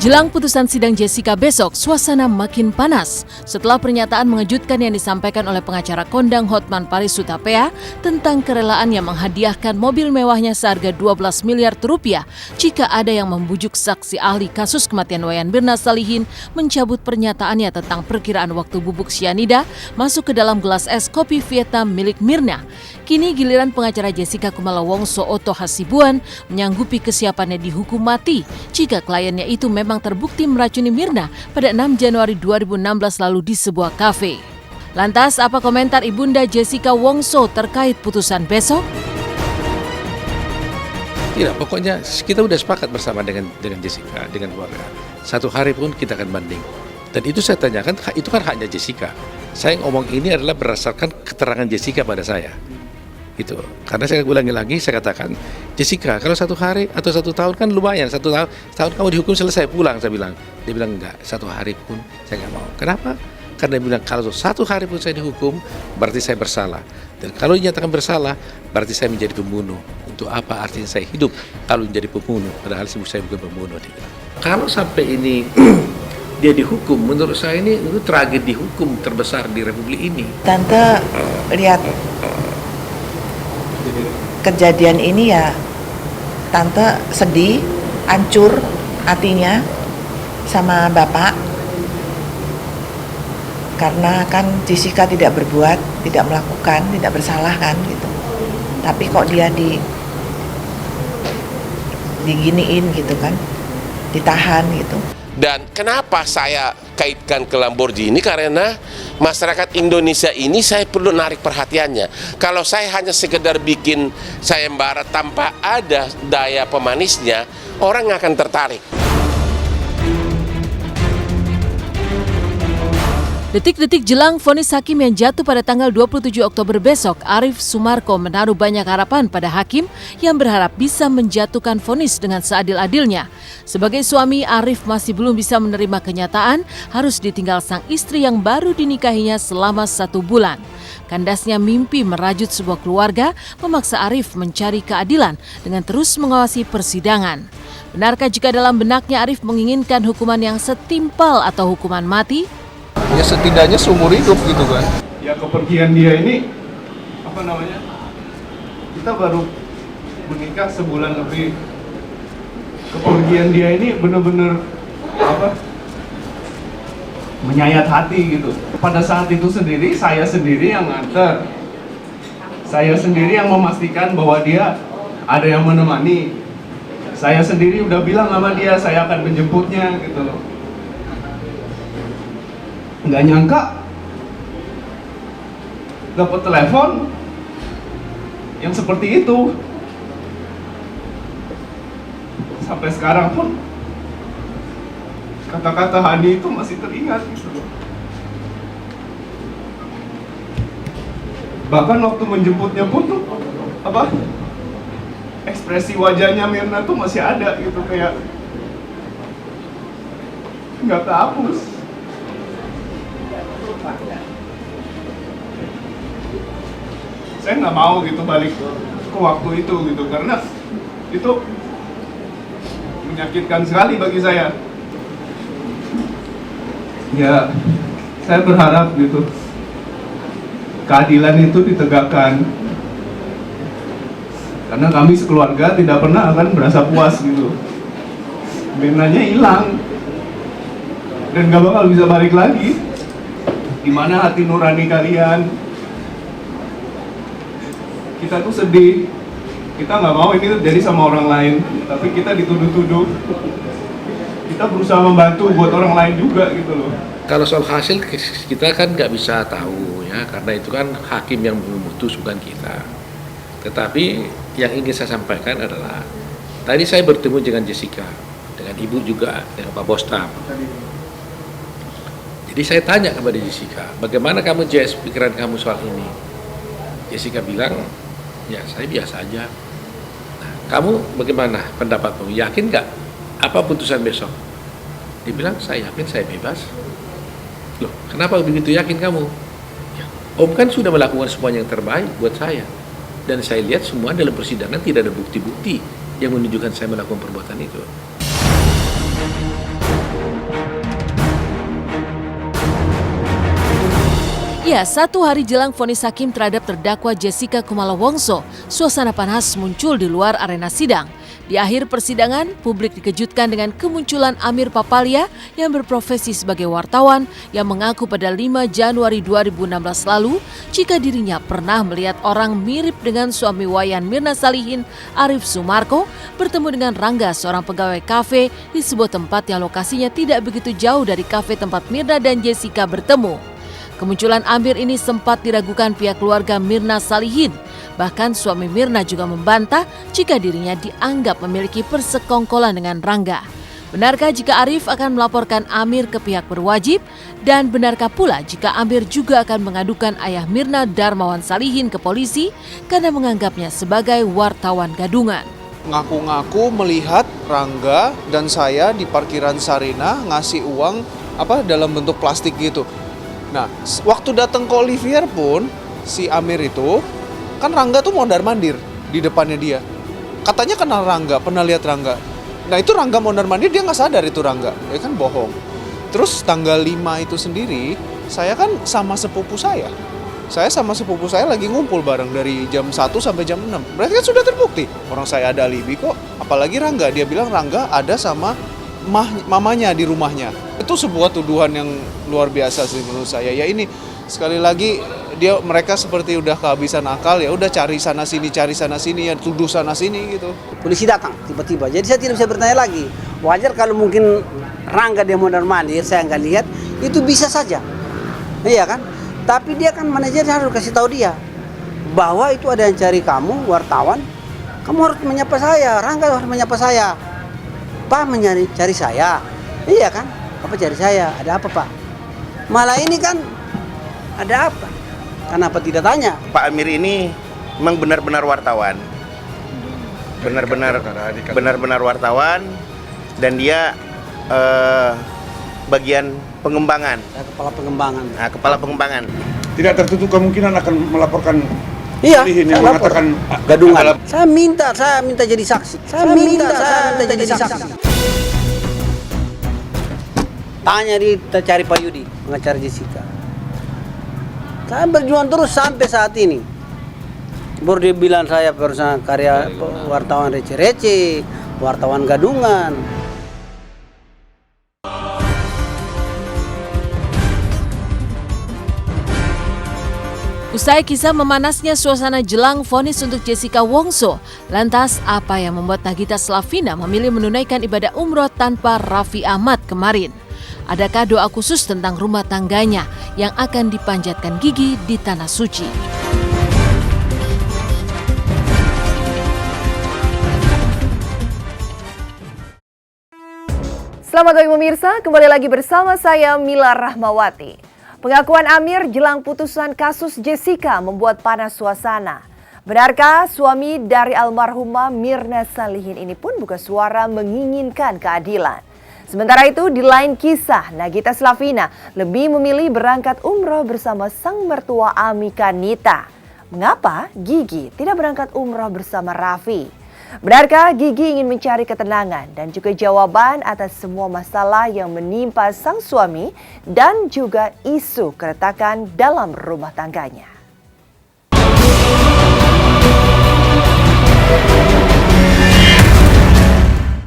Jelang putusan sidang Jessica besok, suasana makin panas setelah pernyataan mengejutkan yang disampaikan oleh pengacara kondang Hotman Paris Hutapea tentang kerelaannya menghadiahkan mobil mewahnya seharga 12 miliar rupiah jika ada yang membujuk saksi ahli kasus kematian Wayan Mirna Salihin mencabut pernyataannya tentang perkiraan waktu bubuk cyanida masuk ke dalam gelas es kopi Vietnam milik Mirna. Kini giliran pengacara Jessica Kumala Wongso Oto Hasibuan menyanggupi kesiapannya dihukum mati jika kliennya itu memang terbukti meracuni Mirna pada 6 Januari 2016 lalu di sebuah kafe. Lantas apa komentar Ibunda Jessica Wongso terkait putusan besok? Tidak, pokoknya kita udah sepakat bersama dengan Jessica, dengan keluarga. Satu hari pun kita akan banding. Dan itu saya tanyakan, itu kan haknya Jessica. Saya ngomong ini adalah berdasarkan keterangan Jessica pada saya. Itu karena saya ulangi lagi, saya katakan, Jessica, kalau 1 hari atau 1 tahun kan lumayan, 1 tahun kamu dihukum selesai pulang, saya bilang. Dia bilang enggak, 1 hari pun saya nggak mau. Kenapa? Karena dia bilang kalau 1 hari pun saya dihukum berarti saya bersalah, dan kalau dinyatakan bersalah berarti saya menjadi pembunuh. Untuk apa artinya saya hidup kalau menjadi pembunuh, padahal saya bukan pembunuh. Dia bilang. Kalau sampai ini dia dihukum, menurut saya ini itu tragedi hukum terbesar di Republik ini. Tante lihat kejadian ini ya, Tante sedih, hancur hatinya sama Bapak. Karena kan Jessica tidak berbuat, tidak melakukan, tidak bersalah kan gitu. Tapi kok dia diginiin gitu kan, ditahan gitu. Dan kenapa saya kaitkan ke Lamborghini? Karena masyarakat Indonesia ini saya perlu narik perhatiannya. Kalau saya hanya sekedar bikin sayembara tanpa ada daya pemanisnya, orang akan tertarik. Detik-detik jelang vonis hakim yang jatuh pada tanggal 27 Oktober besok, Arief Sumarko menaruh banyak harapan pada hakim yang berharap bisa menjatuhkan vonis dengan seadil-adilnya. Sebagai suami, Arief masih belum bisa menerima kenyataan harus ditinggal sang istri yang baru dinikahinya selama 1 bulan. Kandasnya mimpi merajut sebuah keluarga memaksa Arief mencari keadilan dengan terus mengawasi persidangan. Benarkah jika dalam benaknya Arief menginginkan hukuman yang setimpal atau hukuman mati? Ya setidaknya seumur hidup gitu kan. Ya kepergian dia ini, kita baru menikah sebulan lebih. Kepergian dia ini benar-benar menyayat hati gitu. Pada saat itu sendiri, saya sendiri yang nganter. Saya sendiri yang memastikan bahwa dia ada yang menemani. Saya sendiri udah bilang sama dia, saya akan menjemputnya gitu loh. Nggak nyangka dapat telepon yang seperti itu. Sampai sekarang pun kata-kata Hani itu masih teringat gitu. Bahkan waktu menjemputnya pun tuh ekspresi wajahnya Mirna tuh masih ada gitu, kayak nggak kehapus. Saya nggak mau gitu balik ke waktu itu gitu, karena itu menyakitkan sekali bagi saya. Ya, saya berharap gitu keadilan itu ditegakkan, karena kami sekeluarga tidak pernah akan merasa puas gitu. Mirnanya hilang dan nggak bakal bisa balik lagi. Di mana hati nurani kalian? Kita tuh sedih, kita nggak mau ini terjadi sama orang lain, tapi kita dituduh-tuduh. Kita berusaha membantu buat orang lain juga gitu loh. Kalau soal hasil kita kan nggak bisa tahu ya, karena itu kan hakim yang memutus, bukan kita. Tetapi yang ingin saya sampaikan adalah tadi saya bertemu dengan Jessica, dengan Ibu juga, dengan Pak Bostam. Jadi saya tanya kepada Jessica, bagaimana kamu Jess, pikiran kamu soal ini? Jessica bilang, ya saya biasa aja. Nah, kamu bagaimana pendapatmu? Yakin nggak apa putusan besok? Dia bilang, saya yakin, saya bebas. Loh, kenapa begitu yakin kamu? Ya, Om kan sudah melakukan semuanya yang terbaik buat saya. Dan saya lihat semua dalam persidangan tidak ada bukti-bukti yang menunjukkan saya melakukan perbuatan itu. Ya, 1 hari jelang vonis hakim terhadap terdakwa Jessica Kumala Wongso, suasana panas muncul di luar arena sidang. Di akhir persidangan, publik dikejutkan dengan kemunculan Amir Papalia yang berprofesi sebagai wartawan yang mengaku pada 5 Januari 2016 lalu jika dirinya pernah melihat orang mirip dengan suami Wayan Mirna Salihin, Arif Sumarko, bertemu dengan Rangga, seorang pegawai kafe di sebuah tempat yang lokasinya tidak begitu jauh dari kafe tempat Mirna dan Jessica bertemu. Kemunculan Amir ini sempat diragukan pihak keluarga Mirna Salihin. Bahkan suami Mirna juga membantah jika dirinya dianggap memiliki persekongkolan dengan Rangga. Benarkah jika Arif akan melaporkan Amir ke pihak berwajib? Dan benarkah pula jika Amir juga akan mengadukan ayah Mirna Darmawan Salihin ke polisi karena menganggapnya sebagai wartawan gadungan? Ngaku-ngaku melihat Rangga dan saya di parkiran Sarina ngasih uang dalam bentuk plastik gitu. Nah, waktu datang ke Olivier pun si Amir itu kan Rangga tuh mondar-mandir di depannya dia. Katanya kenal Rangga, pernah lihat Rangga. Nah itu Rangga mondar-mandir, dia nggak sadar itu Rangga. Ya kan bohong. Terus tanggal 5 itu sendiri, saya kan sama sepupu saya. Saya sama sepupu saya lagi ngumpul bareng dari jam 1 sampai jam 6. Berarti kan sudah terbukti. Orang saya ada alibi kok. Apalagi Rangga, dia bilang Rangga ada sama mamanya di rumahnya. Itu sebuah tuduhan yang luar biasa sih menurut saya. Ya ini sekali lagi mereka seperti udah kehabisan akal, ya udah cari sana sini ya tuduh sana sini gitu. Polisi datang tiba-tiba, jadi saya tidak bisa bertanya lagi. Wajar kalau mungkin Rangga dia mondar-mandir, saya nggak lihat, itu bisa saja, iya kan? Tapi dia kan manajer, harus kasih tahu dia bahwa itu ada yang cari kamu, wartawan, kamu harus menyapa saya, Rangga harus menyapa saya. Pak cari saya, iya kan? Apa cari saya? Ada apa Pak? Malah ini kan ada apa? Kenapa tidak tanya? Pak Amir ini memang benar-benar wartawan, benar-benar wartawan, dan dia bagian pengembangan. Kepala pengembangan. Nah, kepala pengembangan. Tidak tertutup kemungkinan akan melaporkan. Iya, yang mengatakan gadungan. Saya minta jadi saksi. Saya minta jadi saksi. Tanya cari Pak Yudi, pengacara Jessica. Saya berjuang terus sampai saat ini. Baru dia bilang saya perusahaan karya wartawan receh-receh, wartawan gadungan. Usai kisah memanasnya suasana jelang vonis untuk Jessica Wongso, lantas apa yang membuat Nagita Slavina memilih menunaikan ibadah umroh tanpa Raffi Ahmad kemarin? Adakah doa khusus tentang rumah tangganya yang akan dipanjatkan Gigi di Tanah Suci? Selamat pagi pemirsa, kembali lagi bersama saya Mila Rahmawati. Pengakuan Amir jelang putusan kasus Jessica membuat panas suasana. Benarkah suami dari almarhumah Mirna Salihin ini pun buka suara menginginkan keadilan? Sementara itu di lain kisah, Nagita Slavina lebih memilih berangkat umroh bersama sang mertua Amika Nita. Mengapa Gigi tidak berangkat umroh bersama Raffi? Benarkah Gigi ingin mencari ketenangan dan juga jawaban atas semua masalah yang menimpa sang suami dan juga isu keretakan dalam rumah tangganya?